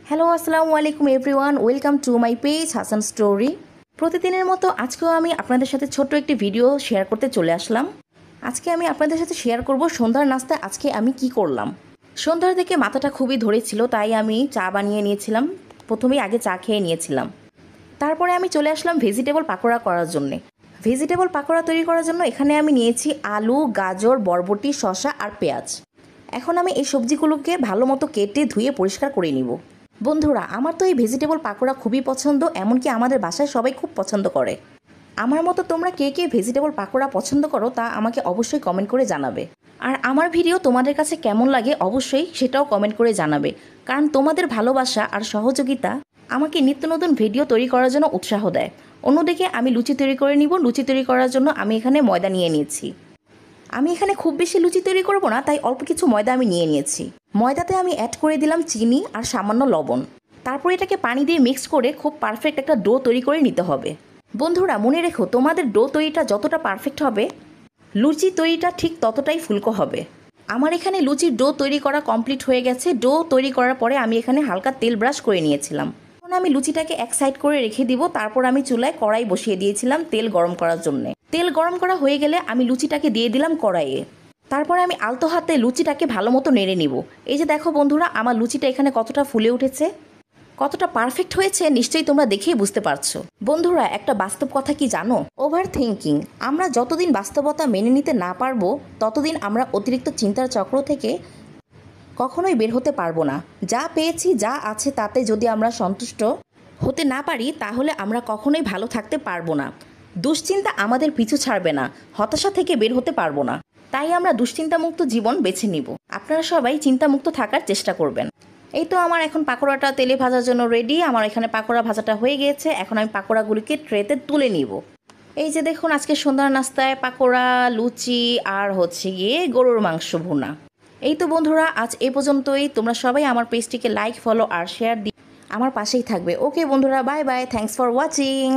Hello আসসালামু আলাইকুম everyone, welcome to my page Hasan story. প্রতিদিনের মতো আজকেও আমি আপনাদের সাথে ছোট্ট একটি ভিডিও শেয়ার করতে চলে আসলাম। আজকে আমি আপনাদের সাথে শেয়ার করব সন্ধ্যার নাস্তায় আজকে আমি কি করলাম। সন্ধ্যার দিকে মাথাটা খুবই ধরেছিল, তাই আমি চা বানিয়ে নিয়েছিলাম। প্রথমেই আগে চা খেয়ে নিয়েছিলাম, তারপরে আমি চলে আসলাম ভেজিটেবল পাকোড়া করার জন্যে। ভেজিটেবল পাকোড়া তৈরি করার জন্য এখানে আমি নিয়েছি আলু, গাজর, বরবটি, শসা আর পেঁয়াজ। এখন আমি এই সবজিগুলোকে ভালো মতো কেটে ধুয়ে পরিষ্কার করে নিব। বন্ধুরা, আমার তো এই ভেজিটেবল পাকোড়া খুবই পছন্দ, এমনকি আমাদের বাসায় সবাই খুব পছন্দ করে। আমার মতো তোমরা কে কে ভেজিটেবল পাকোড়া পছন্দ করো তা আমাকে অবশ্যই কমেন্ট করে জানাবে। আর আমার ভিডিও তোমাদের কাছে কেমন লাগে অবশ্যই সেটাও কমেন্ট করে জানাবে, কারণ তোমাদের ভালোবাসা আর সহযোগিতা আমাকে নিত্য নতুন ভিডিও তৈরি করার জন্য উৎসাহ দেয়। অন্যদিকে আমি লুচি তৈরি করে নিব। লুচি তৈরি করার জন্য আমি এখানে ময়দা নিয়ে নিয়েছি। আমি এখানে খুব বেশি লুচি তৈরি করব না, তাই অল্প কিছু ময়দা আমি নিয়ে নিয়েছি। ময়দাতে আমি অ্যাড করে দিলাম চিনি আর সামান্য লবণ। তারপর এটাকে পানি দিয়ে মিক্স করে খুব পারফেক্ট একটা ডো তৈরি করে নিতে হবে। বন্ধুরা, মনে রেখো, তোমাদের ডো তৈরিটা যতটা পারফেক্ট হবে লুচি তৈরিটা ঠিক ততটাই ফুলকো হবে। আমার এখানে লুচির ডো তৈরি করা কমপ্লিট হয়ে গেছে। ডো তৈরি করার পরে আমি এখানে হালকা তেল ব্রাশ করে নিয়েছিলাম। এখন আমি লুচিটাকে এক সাইড করে রেখে দিব। তারপর আমি চুলায় কড়াই বসিয়ে দিয়েছিলাম তেল গরম করার জন্য। তেল গরম করা হয়ে গেলে আমি লুচিটাকে দিয়ে দিলাম কড়াইয়ে। তারপরে আমি আলতো হাতে লুচিটাকে ভালো মতো নেড়ে নিব। এই যে দেখো বন্ধুরা, আমার লুচিটা এখানে কতটা ফুলে উঠেছে, কতটা পারফেক্ট হয়েছে নিশ্চয়ই তোমরা দেখেই বুঝতে পারছো। বন্ধুরা, একটা বাস্তব কথা কি জানো? Over thinking. আমরা যতদিন বাস্তবতা মেনে নিতে না পারবো ততদিন আমরা অতিরিক্ত চিন্তার চক্র থেকে কখনোই বের হতে পারবো না। যা পেয়েছি, যা আছে তাতে যদি আমরা সন্তুষ্ট হতে না পারি তাহলে আমরা কখনোই ভালো থাকতে পারবো না। দুশ্চিন্তা আমাদের পিছু ছাড়বে না, হতাশা থেকে বের হতে পারবো না। তাই আমরা দুশ্চিন্তামুক্ত জীবন বেছে নিব। আপনারা সবাই চিন্তামুক্ত থাকার চেষ্টা করবেন। এই তো আমার এখন পাকোড়াটা তেলে ভাজার জন্য রেডি। আমার এখানে পাকোড়া ভাজাটা হয়ে গিয়েছে। এখন আমি পাকোড়াগুলিকে ট্রেতে তুলে নিব। এই যে দেখুন, আজকে সন্ধ্যার নাস্তায় পাকোড়া, লুচি আর হচ্ছে গিয়ে গরুর মাংস ভুনা। এই তো বন্ধুরা, আজ এ পর্যন্তই। তোমরা সবাই আমার পেজটিকে লাইক, ফলো আর শেয়ার দিয়ে আমার পাশেই থাকবে। ওকে বন্ধুরা, bye bye, thanks for watching.